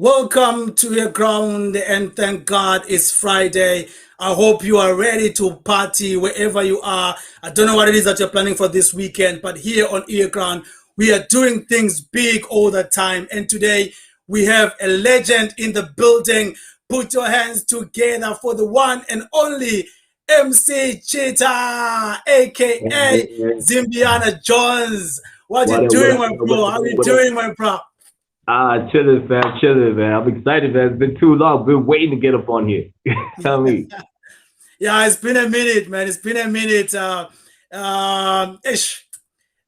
Welcome to EarGround, and thank God it's Friday. I hope you are ready to party wherever you are. I don't know what it is that you're planning for this weekend, but here on EarGround, we are doing things big all the time. And today we have a legend in the building. Put your hands together for the one and only MC CHITA, aka Zimbiyana Jones. What What you up, what doing, up, my what up, bro? what How up, you what up? doing, my bro? Chilling, fam, chilling, man. I'm excited, man. It's been too long. Been waiting to get up on here. Tell me. Yeah, it's been a minute, man. It's been a minute. Ish.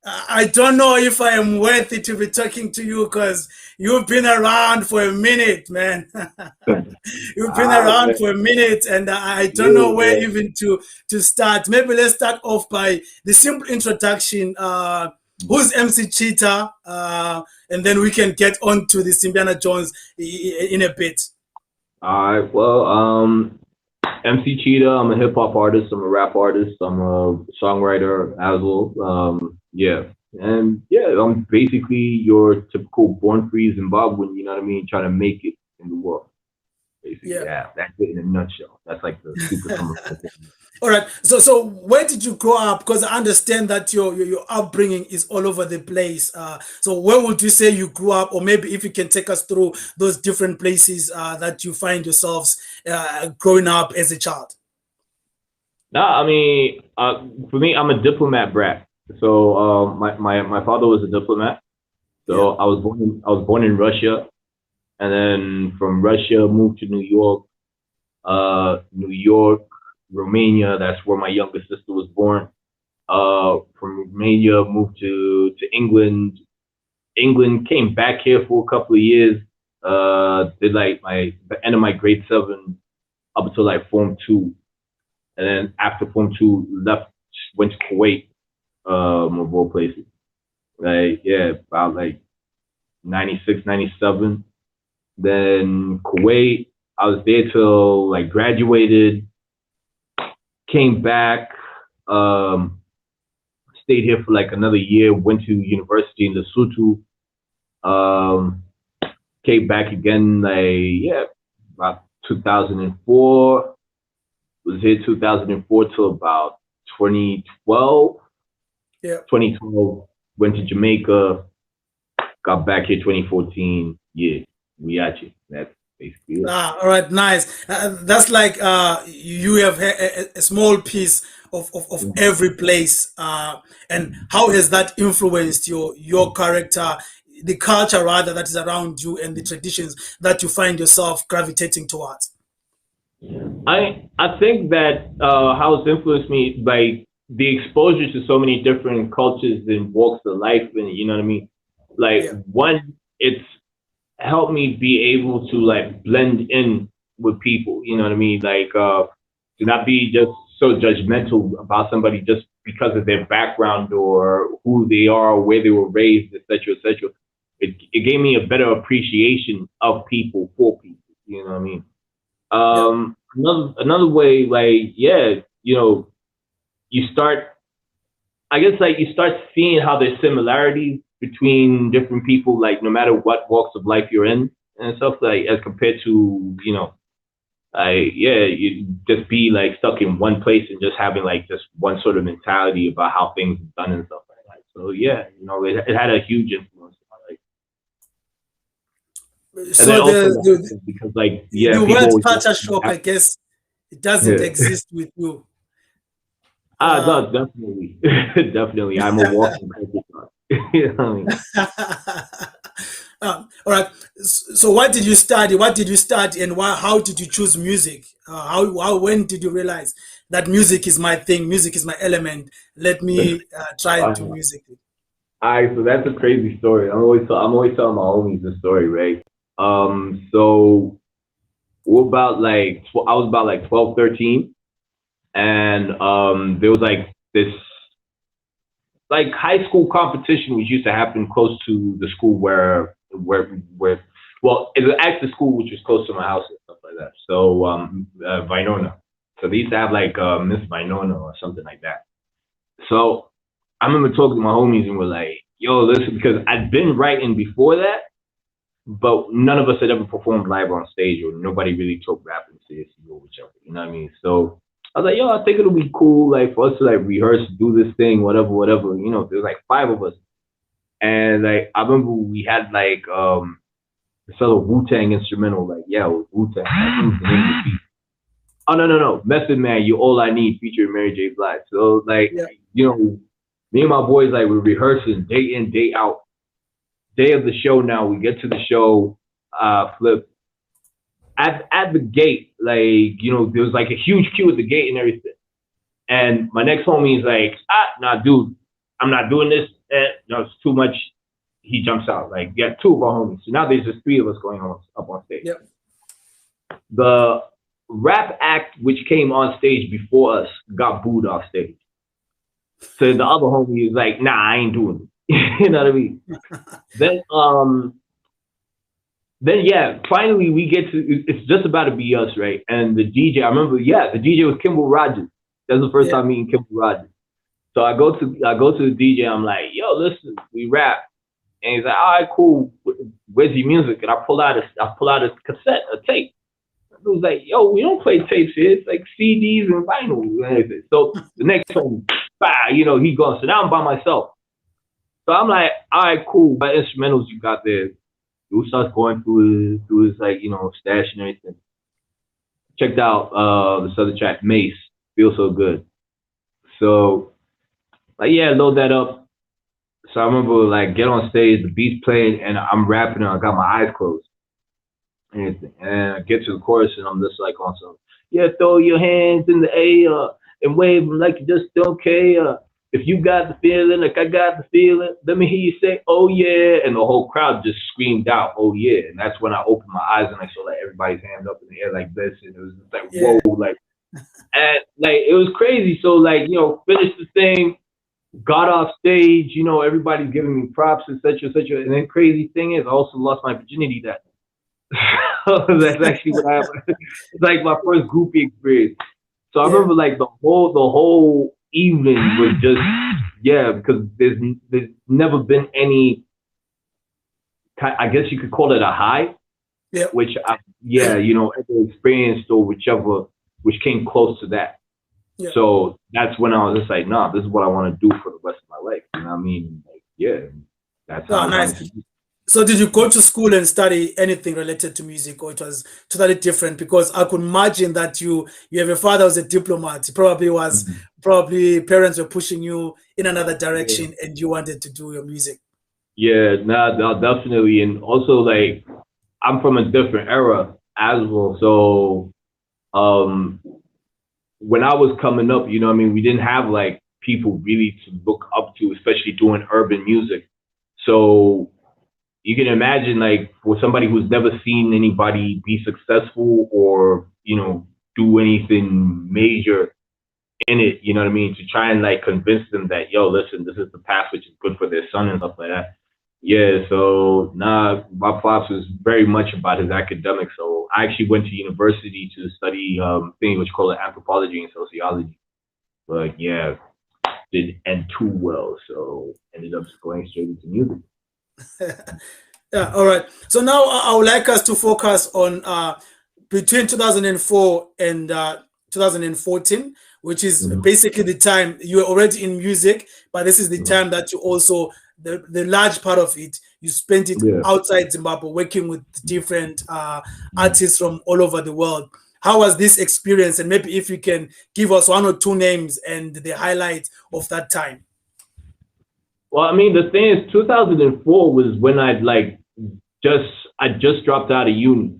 I don't know if I am worthy to be talking to you because you've been around for a minute, man. You've been around Man. for a minute, and I don't Yeah, know where man. even to start. Maybe let's start off by the simple introduction. Who's MC Cheetah? And then we can get on to the Zimbiyana Jones in a bit. All right. Well, MC Cheetah. I'm a hip hop artist. I'm a rap artist. I'm a songwriter as well. Yeah. And yeah, I'm basically your typical born free Zimbabwean. You know what I mean? Trying to make it in the world. Basically, Yeah. yeah. That's it in a nutshell. That's like the super summary. All right. So where did you grow up? Because I understand that your upbringing is all over the place. So where would you say you grew up, or maybe if you can take us through those different places that you find yourselves growing up as a child? No, I mean, for me, I'm a diplomat brat. So my father was a diplomat. Yeah. So I was born in Russia, and then from Russia moved to New York. New York, Romania. That's where my younger sister was born. From Romania moved to England. England came back here for a couple of years. Did like the end of my grade 7 up until like Form 2, and then after Form 2 left, went to Kuwait, of all places. Like yeah, about like 96, 97. Then Kuwait, I was there till like graduated, came back, um, stayed here for like another year, went to university in Lesotho, um, came back again like yeah, about 2004. Was here 2004 till about 2012. Yeah. 2012, went to Jamaica, got back here 2014. Yeah, we at you. That's basically it. All right, nice. That's like you have a small piece of every place. And how has that influenced your character, the culture rather that is around you, and the traditions that you find yourself gravitating towards? I think that how it's influenced me by the exposure to so many different cultures and walks of life, and you know what I mean. Like Yeah, one, it's helped me be able to like blend in with people. You know what I mean? Like to not be just so judgmental about somebody just because of their background or who they are, or where they were raised, etc., etc. It gave me a better appreciation of people for people. You know what I mean? yeah, Another way, like yeah, you start. I guess like you start seeing how there's similarities between different people, like no matter what walks of life you're in and stuff, like as compared to yeah, you just be like stuck in one place and just having like just one sort of mentality about how things are done and stuff like that. So yeah, it had a huge influence on my life. And then so also the the the, accent, because like yeah, the people word always culture shock, I guess, it doesn't yeah. exist with you. No, Uh, definitely, definitely. I'm a walking culture shock. You know what I mean? all right. So, what did you study? What did you study, and why? How did you choose music? How? When did you realize that music is my thing? Music is my element. Let me try and do Uh, music. All right, so that's a crazy story. I'm always telling my homies this story, right? So we're about like I was about like 12, 13, and there was like this like high school competition which used to happen close to the school where well it was actually school which was close to my house and stuff like that. So Vinona. So they used to have like Miss Vinona or something like that. So I remember talking to my homies and we're like, yo, listen, because I'd been writing before that, but none of us had ever performed live on stage, or nobody really took rapping seriously or whichever. You know what I mean? So I was like, yo, I think it'll be cool, like for us to like rehearse, do this thing, whatever, whatever. You know, there's like five of us, and like I remember we had like this other Wu-Tang instrumental, like yeah, it was Wu-Tang. Oh no, Method Man, You All I Need, featuring Mary J. Blige. So like, Yeah. you know, me and my boys like we're rehearsing day in, day out. Day of the show now, we get to the show, flip. At the gate, like, you know, there was like a huge queue at the gate and everything. And my next homie is like, nah, dude, I'm not doing this. No, it's too much. He jumps out. Like, yeah, two of our homies. So now there's just three of us going on up on stage. Yep. The rap act which came on stage before us got booed off stage. So the other homie is like, nah, I ain't doing it. You know what I mean? Then yeah, finally we get to, it's just about to be us, right? And the DJ, I remember, yeah, the DJ was Kimball Rogers. That was the first time meeting Kimball Rogers. So I go to the DJ, I'm like, yo, listen, we rap. And he's like, all right, cool. Where's your music? And I pull out a cassette, a tape. It was like, yo, we don't play tapes here. It's like CDs and vinyl and everything. So the next one, bah, you know, he goes. So now I'm by myself. So I'm like, all right, cool. What instrumentals you got there? He starts going through his like, you know, stash and everything. Checked out this other track, Mace, Feel So Good. So like, yeah, load that up. So I remember like get on stage, the beat's playing, and I'm rapping and I got my eyes closed. And I get to the chorus and I'm just like on some, yeah, throw your hands in the air and wave them like you just don't care. If you got the feeling, like I got the feeling, let me hear you say, oh yeah. And the whole crowd just screamed out, oh yeah. And that's when I opened my eyes and I saw like everybody's hands up in the air like this. And it was just like, whoa, like, and like, it was crazy. So like, you know, finished the thing, got off stage, you know, everybody's giving me props, etc., etc. And then crazy thing is I also lost my virginity that night. That's actually what happened. It's like my first groupie experience. So I remember like the whole evening was just, yeah, because there's never been any, I guess you could call it a high, which you know, ever experienced or whichever, which came close to that. Yeah. So that's when I was just like, nah, this is what I want to do for the rest of my life. You know what I mean? Like, yeah, that's how. Nice. So did you go to school and study anything related to music, or it was totally different? Because I could imagine that you have a father who's a diplomat. He probably was, probably parents were pushing you in another direction and you wanted to do your music. Yeah, no, definitely. And also like I'm from a different era as well. So when I was coming up, you know what I mean, we didn't have like people really to look up to, especially doing urban music. So you can imagine like for somebody who's never seen anybody be successful or, you know, do anything major in it, you know what I mean, to try and like convince them that, yo, listen, this is the path which is good for their son and stuff like that. Yeah, so nah, my pops was very much about his academics. So I actually went to university to study thing which called anthropology and sociology. But yeah, didn't end too well, so ended up just going straight into music. Yeah, all right. So now I would like us to focus on between 2004 and 2014, which is basically the time you were already in music, but this is the time that you also, the large part of it, you spent it outside Zimbabwe, working with different artists from all over the world. How was this experience? And maybe if you can give us one or two names and the highlights of that time. Well, I mean, the thing is, 2004 was when I just dropped out of uni.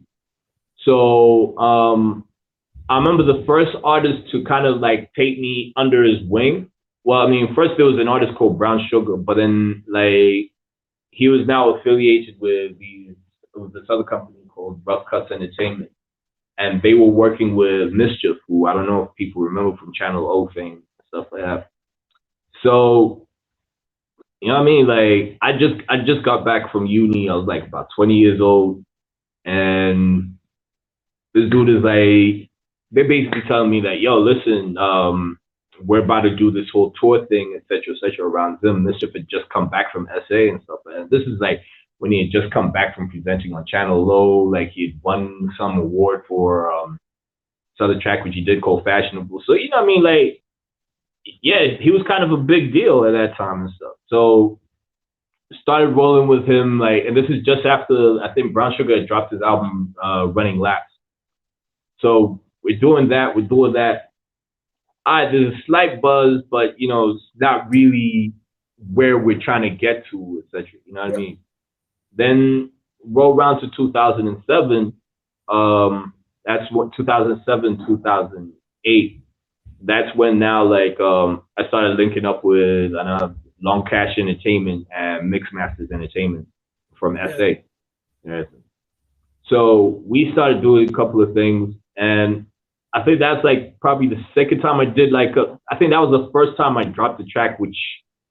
So I remember the first artist to kind of like take me under his wing. Well, I mean, first there was an artist called Brown Sugar, but then like he was now affiliated with this other company called Rough Cuts Entertainment, and they were working with Mischief, who I don't know if people remember from Channel O fame, stuff like that. So you know what I mean? Like I just got back from uni. I was like about 20 years old, and this dude is like, they're basically telling me that, yo, listen, we're about to do this whole tour thing, et cetera, around Zim. Mischief had just come back from SA and stuff. And this is like when he had just come back from presenting on Channel Low. Like he had won some award for this other track which he did called Fashionable. So you know what I mean, like yeah, he was kind of a big deal at that time and stuff. So started rolling with him, like, and this is just after I think Brown Sugar had dropped his album Running Laps. So we're doing that. There's a slight buzz, but you know, it's not really where we're trying to get to, etc. You know what I mean? Then roll around to 2007. That's what 2007, 2008. That's when now like I started linking up with Long Cash Entertainment and Mixmasters Entertainment from SA. Yeah. So we started doing a couple of things, and I think that's like probably the second time I did like I think that was the first time I dropped a track which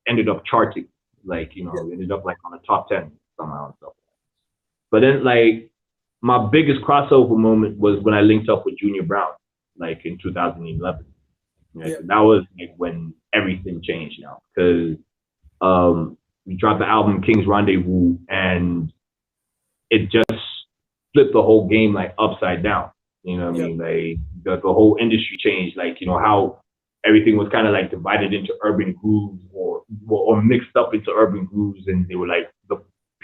ended up charting, like you know, ended up like on the top 10 somehow and stuff. But then like my biggest crossover moment was when I linked up with Junior Brown, like in 2011. Yeah. So that was like when everything changed now, because we dropped the album King's Rendezvous, and it just flipped the whole game like upside down. You know what I mean? Like the whole industry changed. Like, you know, how everything was kind of like divided into urban grooves or mixed up into urban grooves, and they were like the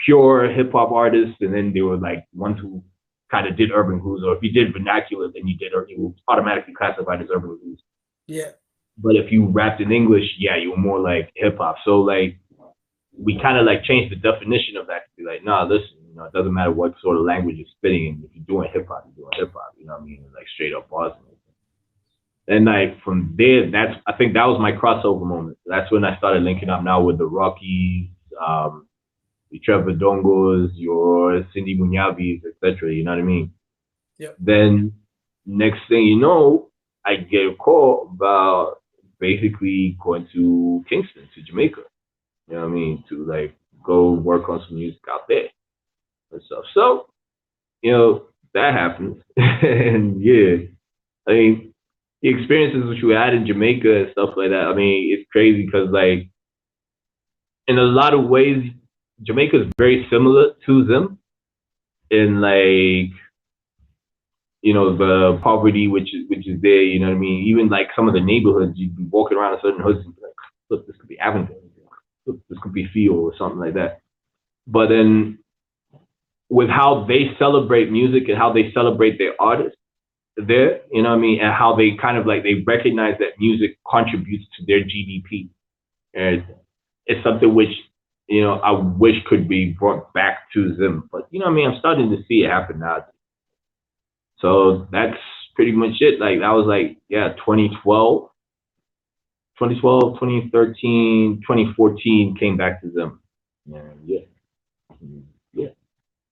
pure hip hop artists, and then they were like ones who kind of did urban grooves, or if you did vernacular, then you were automatically classified as urban grooves. Yeah. But if you rapped in English, yeah, you were more like hip hop. So like we kind of like changed the definition of that to be like, nah, listen, you know, it doesn't matter what sort of language you're spitting in. If you're doing hip hop, you're doing hip hop. You know what I mean? Like straight up bars. And like from there, I think that was my crossover moment. That's when I started linking up now with the Rockies, the Trevor Dongos, your Cindy Munyavis, etc. You know what I mean? Yep. Then next thing you know, I get a call about basically going to Kingston, to Jamaica. You know what I mean? To like go work on some music out there and stuff. So, you know, that happens. And yeah, I mean, the experiences which we had in Jamaica and stuff like that, I mean, it's crazy because like in a lot of ways, Jamaica is very similar to them in like, you know, the poverty which is there, you know what I mean? Even like some of the neighborhoods, you'd be walking around a certain hoods and be like, look, this could be Avondale. Look, this could be Field or something like that. But then with how they celebrate music and how they celebrate their artists there, you know what I mean? And how they kind of like, they recognize that music contributes to their GDP. And it's something which, you know, I wish could be brought back to them. But, you know what I mean? I'm starting to see it happen now. So that's pretty much it. Like that was like, yeah, 2012, 2013, 2014 came back to them. And yeah,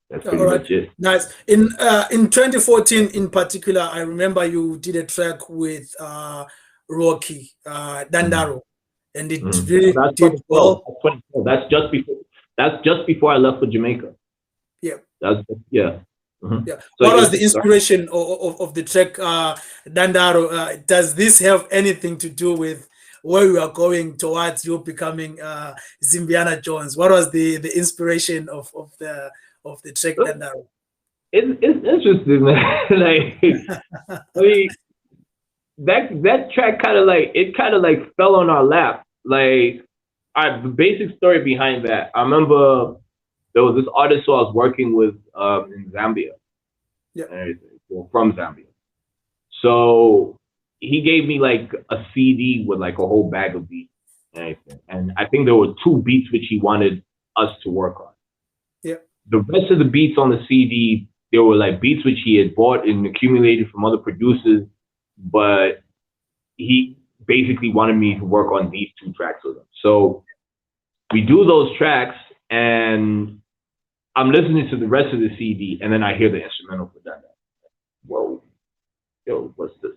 that's pretty much it. Nice. In 2014 in particular, I remember you did a track with Rocky, Dandaro, and it really did well. That's just before I left for Jamaica. Yeah. Yeah. Yeah. So what was the inspiration of the track Dandaro? Does this have anything to do with where you are going towards you becoming Zimbiyana Jones? What was the inspiration of the track Dandaro? It's interesting, man. Like, I mean, that track kind of like fell on our lap. Like, the basic story behind that, I remember there was this artist who I was working with in Zambia. Yeah. Well, from Zambia. So he gave me like a CD with like a whole bag of beats and everything. And I think there were 2 beats which he wanted us to work on. Yeah. The rest of the beats on the CD, they were like beats which he had bought and accumulated from other producers, but he basically wanted me to work on these 2 tracks with him. So we do those tracks, and I'm listening to the rest of the CD, and then I hear the instrumental for that. Whoa, yo, what's this?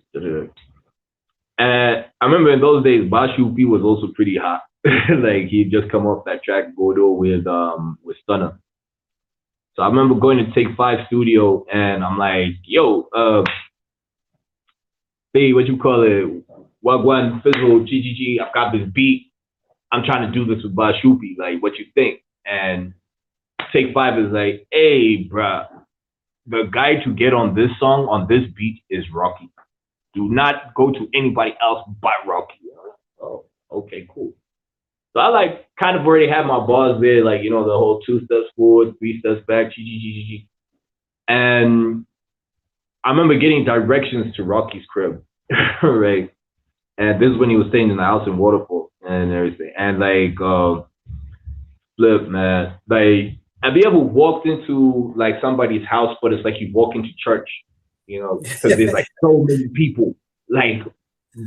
And I remember in those days, Bashupi was also pretty hot. Like he'd just come off that track Godo with Stunner. So I remember going to Take 5 studio, and I'm like, yo, hey, what you call it? Wagwan Fizzle, GGG, I've got this beat. I'm trying to do this with Bashupi. Like, what you think? And Take Five is like, hey, bruh, the guy to get on this song, on this beat is Rocky. Do not go to anybody else but Rocky. Oh, okay, cool. So I like kind of already had my bars there, like, the whole 2 steps forward, 3 steps back, and I remember getting directions to Rocky's crib, right? And this is when he was staying in the house in Waterfall and everything. And like, flip, man. Like, have you ever walked into like somebody's house, but it's like you walk into church, because there's like so many people, like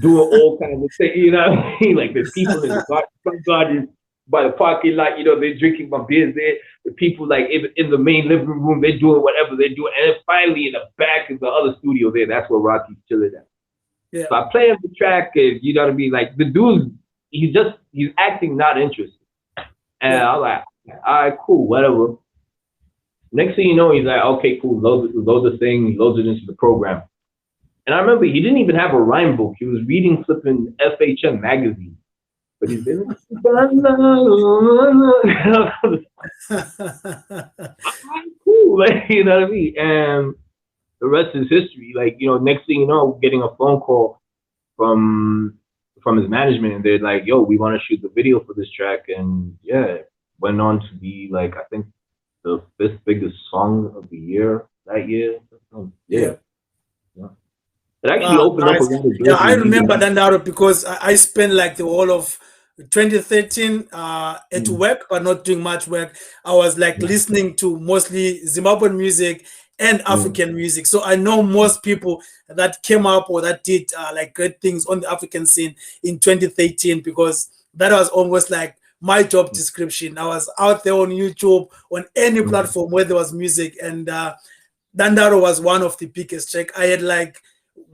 doing all kinds of things, you know what I mean? Like there's people in the front garden by the parking lot, they're drinking my beers there. The people like in the main living room, they're doing whatever they're doing. And then finally in the back is the other studio there. That's where Rocky's chilling at. Yeah. So I play him the track and you know what I mean? Like the dude, he's acting not interested. And I'm like, all right, cool, whatever. Next thing you know, he's like, okay, cool, load the thing, he loads it into the program. And I remember he didn't even have a rhyme book. He was reading flipping FHM magazine. But he's been cool, like, you know what I mean? And the rest is history. Like, next thing you know, getting a phone call from his management, and they're like, yo, we want to shoot the video for this track. And yeah, went on to be like, I think the 5th biggest song of the year that year. Yeah. It actually opened up a lot of doors. Yeah, I remember that because I spent like the whole of 2013 at work, but not doing much work. I was like listening to mostly Zimbabwean music and African music. So I know most people that came up or that did like great things on the African scene in 2013, because that was almost like my job description. I was out there on YouTube, on any platform where there was music, and Dandaro was one of the biggest track. I had like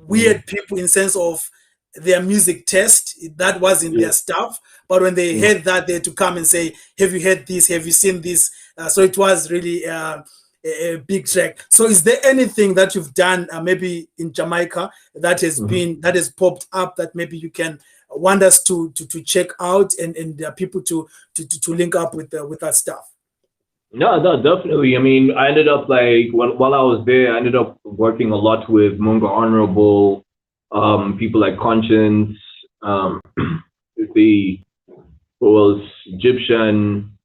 weird people in sense of their music taste that was in their stuff, but when they heard that, they had to come and say, have you heard this, have you seen this? So it was really a big track. So is there anything that you've done maybe in Jamaica that has popped up that maybe you can want us to check out and people to link up with that stuff? No, definitely. I mean, I ended up like while I was there, I ended up working a lot with Munga Honorable, people like Conscience, the who was Egyptian,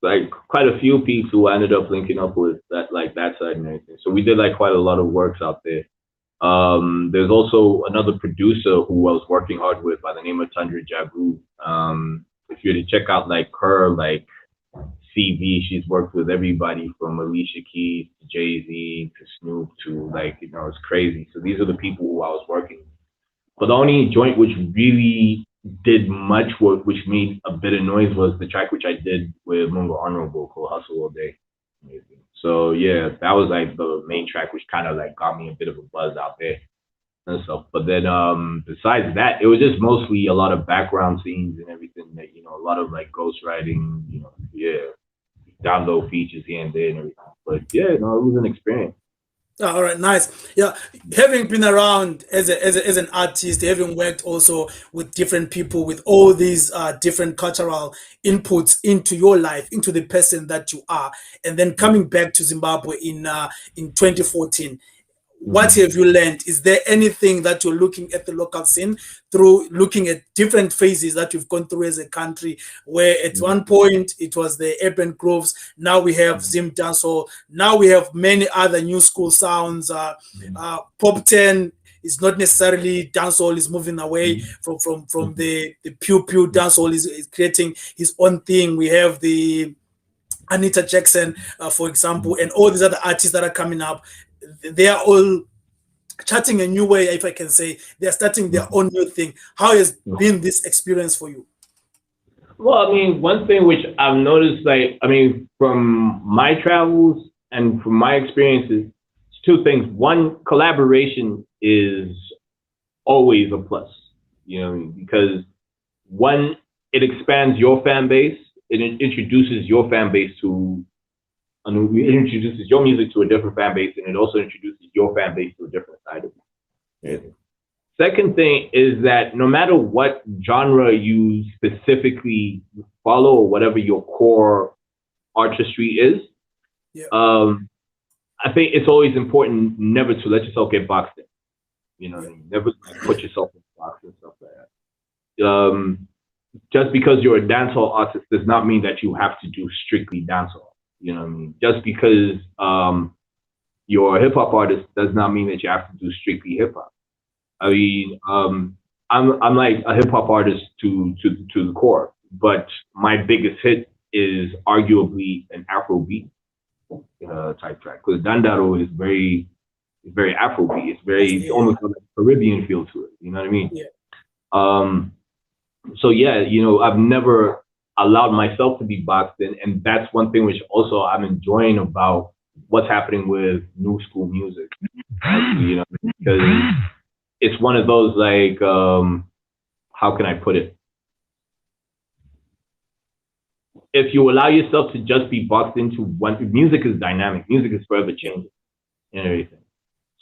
like quite a few people I ended up linking up with that side and everything. So we did like quite a lot of works out there. There's also another producer who I was working hard with by the name of Tundra Jabu. If you were to check out like her CV, she's worked with everybody from Alicia Keys to Jay-Z to Snoop to it's crazy. So these are the people who I was working with. But the only joint which really did much work, which made a bit of noise, was the track which I did with Munga Honorable called Hustle All Day. So yeah, that was like the main track which kind of like got me a bit of a buzz out there and stuff. But then besides that, it was just mostly a lot of background scenes and everything that, a lot of like ghostwriting, download features here and there and everything. But yeah, it was an experience. All right, nice. Yeah, having been around as an artist, having worked also with different people, with all these different cultural inputs into your life, into the person that you are, and then coming back to Zimbabwe in 2014. What have you learned? Is there anything that you're looking at the local scene through looking at different phases that you've gone through as a country, where at one point it was the urban grooves, now we have Zim dancehall, now we have many other new school sounds. Pop 10 is not necessarily dancehall, is moving away from the pew dancehall, is creating his own thing. We have the Anita Jackson, for example, and all these other artists that are coming up. They are all charting a new way, if I can say. They are starting their own new thing. How has been this experience for you? Well, I mean, one thing which I've noticed, from my travels and from my experiences, it's two things. One, collaboration is always a plus, because one, it expands your fan base. It introduces your fan base it introduces your music to a different fan base, and it also introduces your fan base to a different side of it. Second thing is that no matter what genre you specifically follow or whatever your core artistry is. Yeah. I think it's always important never to let yourself get boxed in. You know what I Yeah. mean? Never like, put yourself in a box and stuff like that. Just because you're a dancehall artist does not mean that you have to do strictly dancehall. You know what I mean? Just because you're a hip hop artist does not mean that you have to do strictly hip hop. I mean, I'm like a hip hop artist to the core, but my biggest hit is arguably an Afrobeat type track because Dandaro is very Afrobeat. It's Yeah. almost got like a Caribbean feel to it. You know what I mean? Yeah. So yeah, I've never allowed myself to be boxed in, and that's one thing which also I'm enjoying about what's happening with new school music. Because it's one of those like, how can I put it? If you allow yourself to just be boxed into one, music is dynamic. Music is forever changing and everything.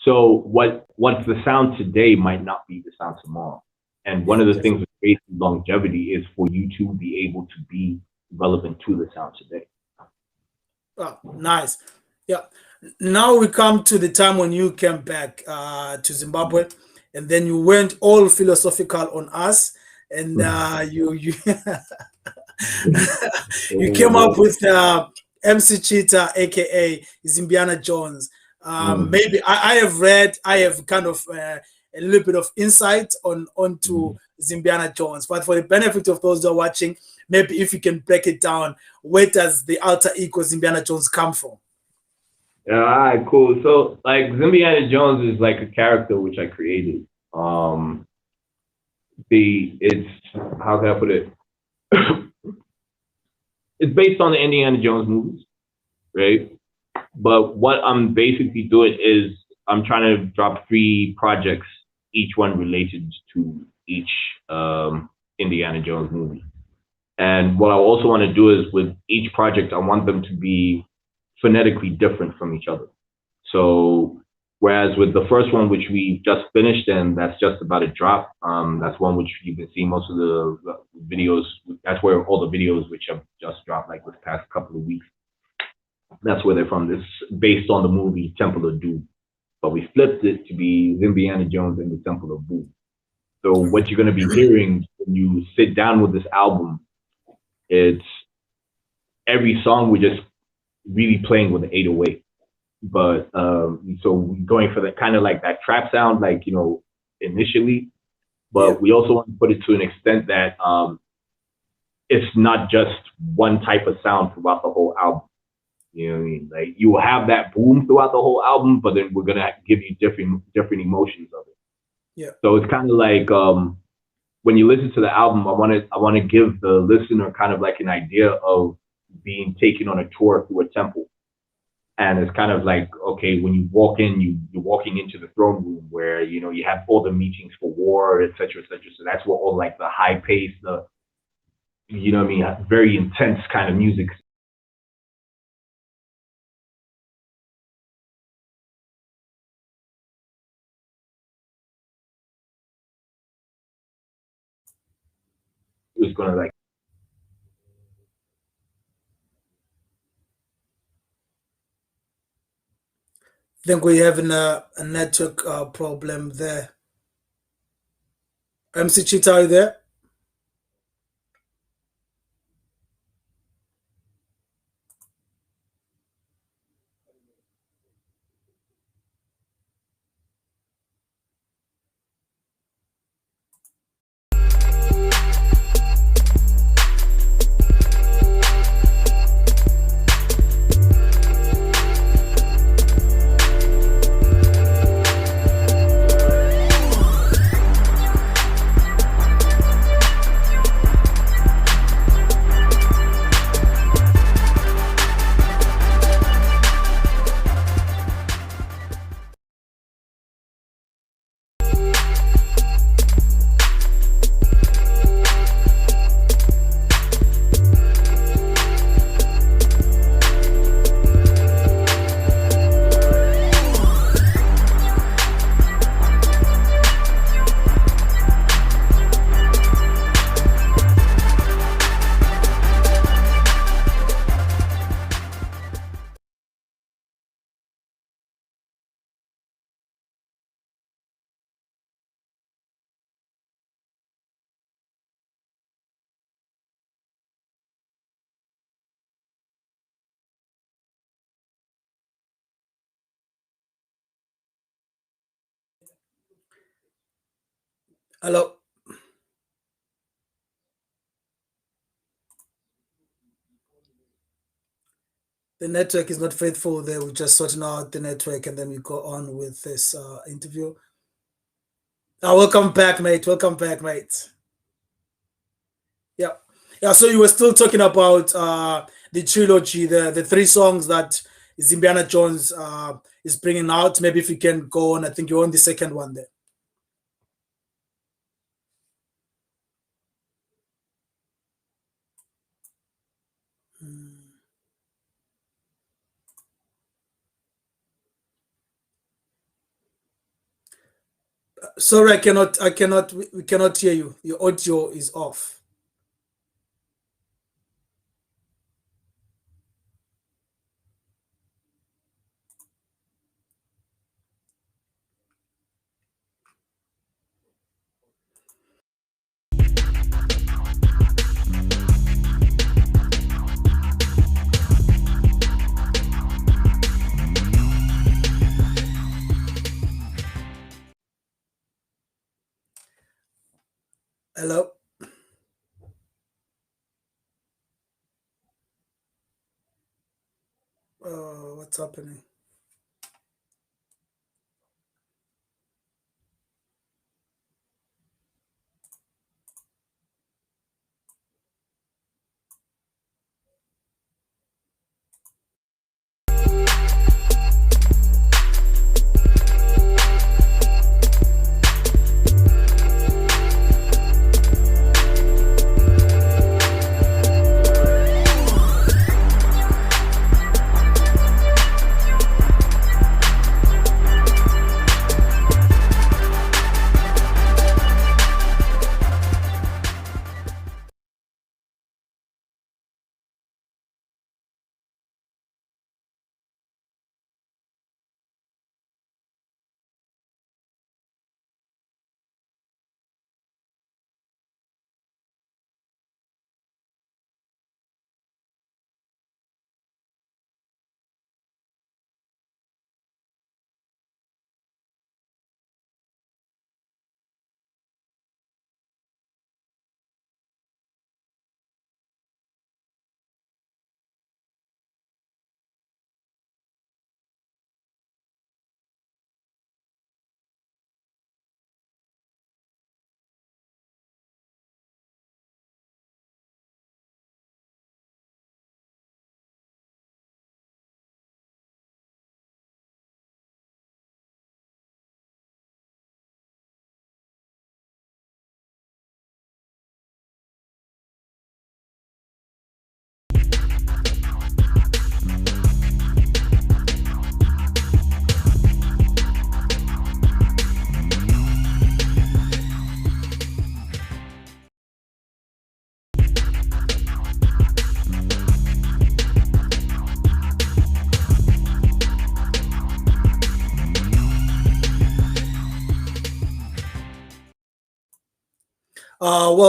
So what's the sound today might not be the sound tomorrow. And one of the things with creating longevity is for you to be able to be relevant to the sound today. Oh, nice. Yeah. Now we come to the time when you came back to Zimbabwe, and then you went all philosophical on us, and you you came up with MC CHITA, aka Zimbiyana Jones. Maybe I have kind of a little bit of insight onto Zimbiyana Jones, but for the benefit of those who are watching, maybe if you can break it down, where does the alter ego Zimbiyana Jones come from? Yeah, all right, cool. So like Zimbiyana Jones is like a character which I created. It's how can I put it? It's based on the Indiana Jones movies, right? But what I'm basically doing is I'm trying to drop 3 projects, each one related to each Indiana Jones movie. And what I also want to do is with each project, I want them to be phonetically different from each other. So whereas with the first one, which we just finished, and that's just about to drop, that's one which you can see most of the videos. That's where all the videos which have just dropped like this past couple of weeks. That's where they're from. This based on the movie Temple of Doom, but we flipped it to be Zimbiyana Jones and the Temple of Boom. So what you're going to be hearing when you sit down with this album, it's every song we're just really playing with the 808. But so going for that kind of like that trap sound, like initially, but we also want to put it to an extent that it's not just one type of sound throughout the whole album. You know what I mean? Like you will have that boom throughout the whole album, but then we're gonna give you different emotions of it. Yeah. So it's kind of like when you listen to the album, I want to give the listener kind of like an idea of being taken on a tour through a temple. And it's kind of like, okay, when you walk in, you're walking into the throne room where, you have all the meetings for war, et cetera, et cetera. So that's where all like the high pace, very intense kind of music is going to like. I think we're having a network problem there. MC CHITA, are you there? Hello. The network is not faithful there. We're just sorting out the network and then we go on with this interview. Welcome back, mate. Welcome back, mate. Yeah. Yeah, so you were still talking about the trilogy, the three songs that Zimbiyana Jones is bringing out. Maybe if you can go on, I think you're on the second one there. Sorry, we cannot hear you. Your audio is off. Hello? What's happening?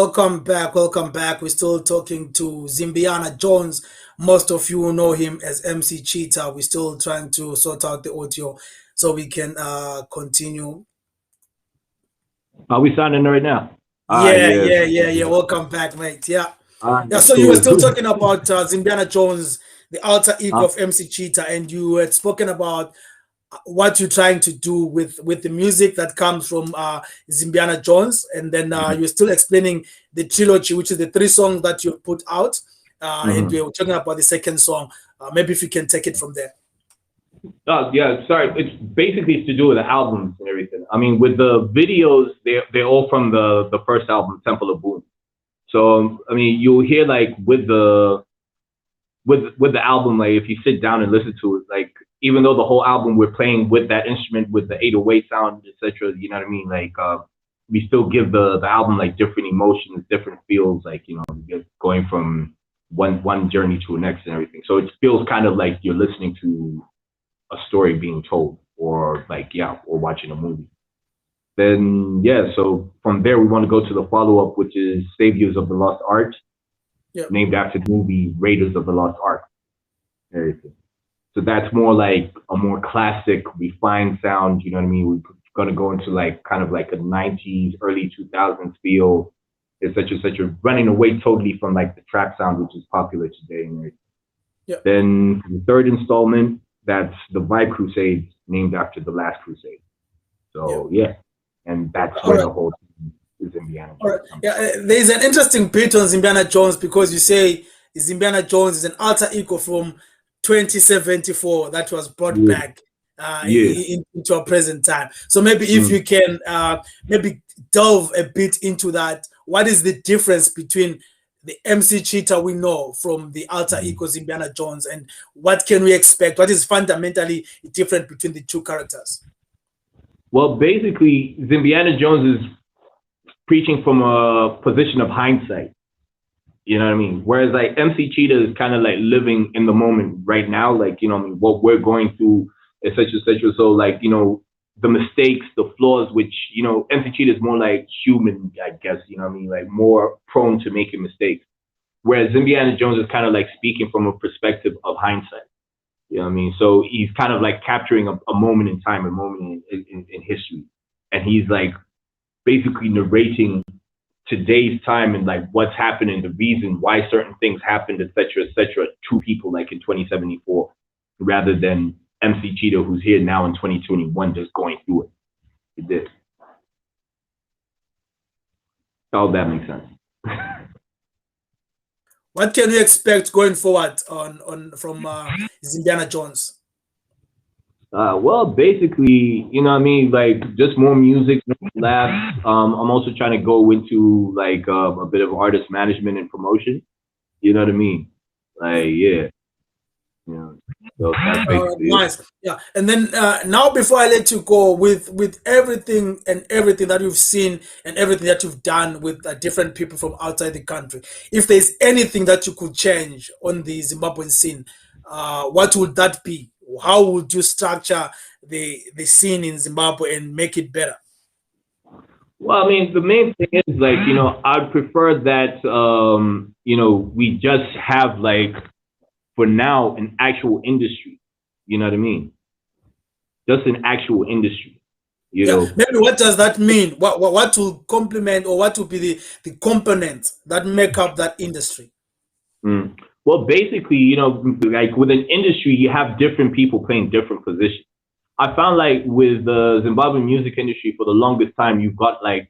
Welcome back. Welcome back. We're still talking to Zimbiyana Jones. Most of you know him as MC Cheetah. We're still trying to sort out the audio so we can continue. Are we signing right now? Yeah, Yes. yeah, yeah, yeah. Welcome back, mate. Yeah. Yeah, That's so you were cool. still talking about Zimbiyana Jones, the alter ego uh, of MC Cheetah, and you had spoken about what you're trying to do with the music that comes from Zimbiyana Jones, and then mhm, you're still explaining the trilogy, which is the three songs that you put out, and we mhm. were talking about the second song. Maybe if you can take it from there. Oh yeah, sorry. It's to do with the albums and everything. I mean, with the videos, they're all from the first album, Temple of Boom. So I mean, you'll hear like with the album, like if you sit down and listen to it, like even though the whole album we're playing with that instrument with the 808 sound, etc. You know what I mean? Like we still give the album like different emotions, different feels, like just going from one journey to the next and everything. So it feels kind of like you're listening to a story being told, or like or watching a movie. Then so from there we want to go to the follow up, which is Saviors of the Lost Ark, Yeah. named after the movie Raiders of the Lost Ark. Everything. So that's more like a more classic, refined sound. You know what I mean? We gonna go into like kind of like a '90s, early 2000s feel, etc. Running away totally from like the trap sound, which is popular today. And Yeah. then the third installment, that's the Vibe Crusade, named after the Last Crusade. So yeah, and that's All where right. the whole Zimbiyana All Jones right. comes Yeah, from. there's an interesting bit on Zimbiyana Jones because you say Zimbiyana Jones is an alter ego from 2074 that was brought Yeah, back yeah. into our present time. So maybe if Mm. you can maybe delve a bit into that, what is the difference between the MC Cheetah we know from the alter ego Zimbiyana Jones, and what can we expect? What is fundamentally different between the two characters? Well, basically, Zimbiyana Jones is preaching from a position of hindsight. You know what I mean? Whereas like MC Cheetah is kind of like living in the moment right now, like, you know what I mean, what we're going through, etc. So like, you know, the mistakes, the flaws, which, you know, MC Cheetah is more like human, I guess, you know what I mean, like more prone to making mistakes. Whereas Zimbiyana Jones is kind of like speaking from a perspective of hindsight. You know what I mean? So he's kind of like capturing a moment in time, a moment in history. And he's like basically narrating today's time and like what's happening, the reason why certain things happened, etc., to people like in 2074, rather than MC Cheetah, who's here now in 2021, just going through it. It did. All that makes sense. What can we expect going forward on from Zimbiyana Jones? Well, basically, you know what I mean? Like just more music, more labs. I'm also trying to go into like a bit of artist management and promotion. You know what I mean? Like, yeah. You know, so that's basically it. Nice. Yeah. And then now, before I let you go, with everything and everything that you've seen and everything that you've done with different people from outside the country, if there's anything that you could change on the Zimbabwean scene, what would that be? How would you structure the scene in Zimbabwe and make it better? Well, I mean, the main thing is like, you know, I'd prefer that, you know, we just have like, for now, an actual industry. You know what I mean? Just an actual industry. You Yeah, know, maybe what does that mean? What will complement, or what will be the components that make up that industry? mm. Well, basically, you know, like with an industry, you have different people playing different positions. I found like with the Zimbabwean music industry for the longest time, you've got like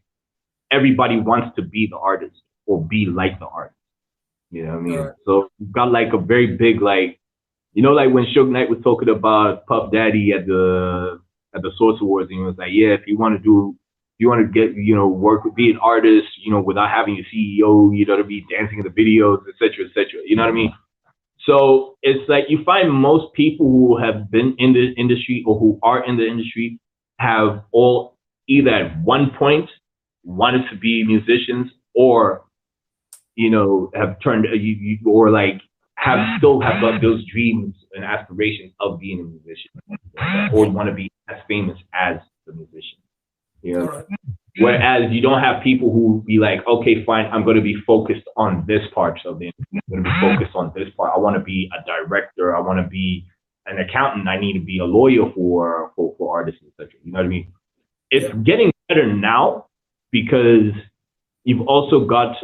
everybody wants to be the artist or be like the artist. You know what I All mean? right. So you've got like a very big like, you know, like when Suge Knight was talking about Puff Daddy at the Source Awards, and he was like, yeah, if you want to do, if you want to get, you know, work with, be an artist, you know, without having a CEO, you know, to be dancing in the videos, etc. You know what I mean? So it's like you find most people who have been in the industry or who are in the industry have all either at one point wanted to be musicians, or you know, have turned or like have still have got those dreams and aspirations of being a musician, or want to be as famous as the musician. You All know, right. whereas you don't have people who be like, okay, fine, I'm going to be focused on this part of the. I'm going to be focused on this part. I want to be a director. I want to be an accountant. I need to be a lawyer for artists, etc. You know what I mean? It's Yeah. getting better now because you've also got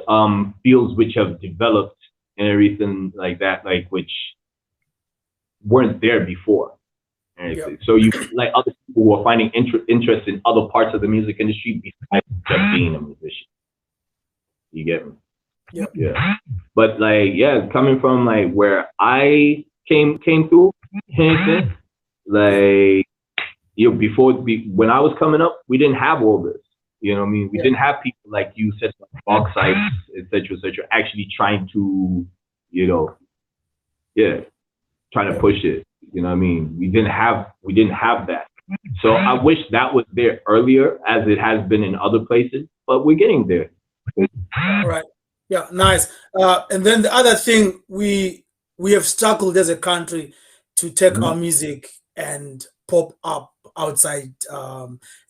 fields which have developed and everything like that, like which weren't there before. Yeah. So you like other people who are finding interest in other parts of the music industry besides just being a musician. You get me? Yeah. Yeah. But like, yeah, coming from like where I came through, Yeah. like you know, when I was coming up, we didn't have all this. You know what I mean? We Yeah. didn't have people like you said, like Oxides, etc., actually trying to, you know, yeah, trying to Yeah. push it. You know what I mean? We didn't have that. So I wish that was there earlier, as it has been in other places. But we're getting there. All right. Yeah. Nice. And then the other thing, we have struggled as a country to take our Mhm. music and pop up outside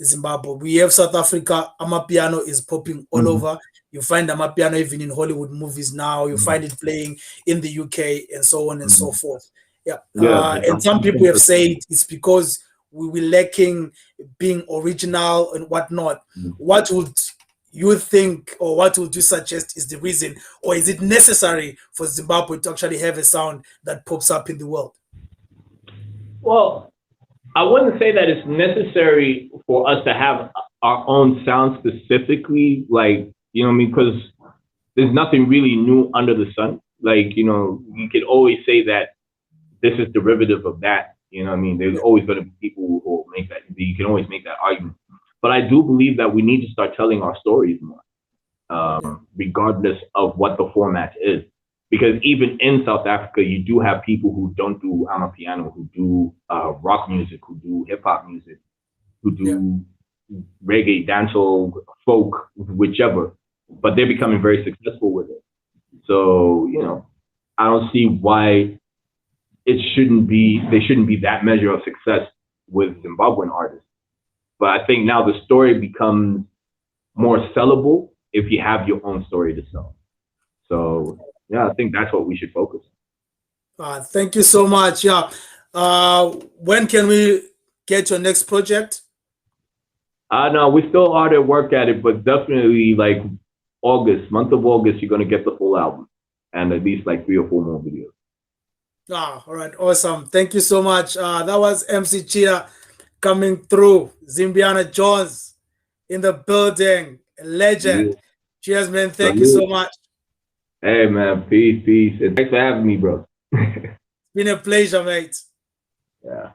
Zimbabwe. We have South Africa. Amapiano is popping all Mhm. over. You find Amapiano even in Hollywood movies now. You Mhm. find it playing in the UK and so on and so Mhm. forth. Yeah. Yeah, but And some people have said it's because we lacking being original and whatnot. Mm. What would you think, or what would you suggest is the reason, or is it necessary for Zimbabwe to actually have a sound that pops up in the world? Well, I wouldn't say that it's necessary for us to have our own sound specifically, like, you know what I mean? Because there's nothing really new under the sun. Like, you know, you can always say that this is derivative of that. You know what I mean? There's always going to be people who will make that. You can always make that argument. But I do believe that we need to start telling our stories more, regardless of what the format is. Because even in South Africa, you do have people who don't do amapiano, who do rock music, who do hip hop music, who do reggae, dancehall, folk, whichever. But they're becoming very successful with it. So, you know, I don't see why there shouldn't be that measure of success with Zimbabwean artists. But I think now the story becomes more sellable if you have your own story to sell. So yeah, I think that's what we should focus on. Thank you so much. Yeah. When can we get your next project? No, we still hard at work at it, but definitely like month of August, you're gonna get the full album and at least like 3 or 4 more videos. All right, awesome. Thank you so much. That was MC CHITA coming through. Zimbiyana Jones in the building, a legend. Yeah. Cheers, man. Thank you so much. Hey, man. Peace. And thanks for having me, bro. It's been a pleasure, mate. Yeah.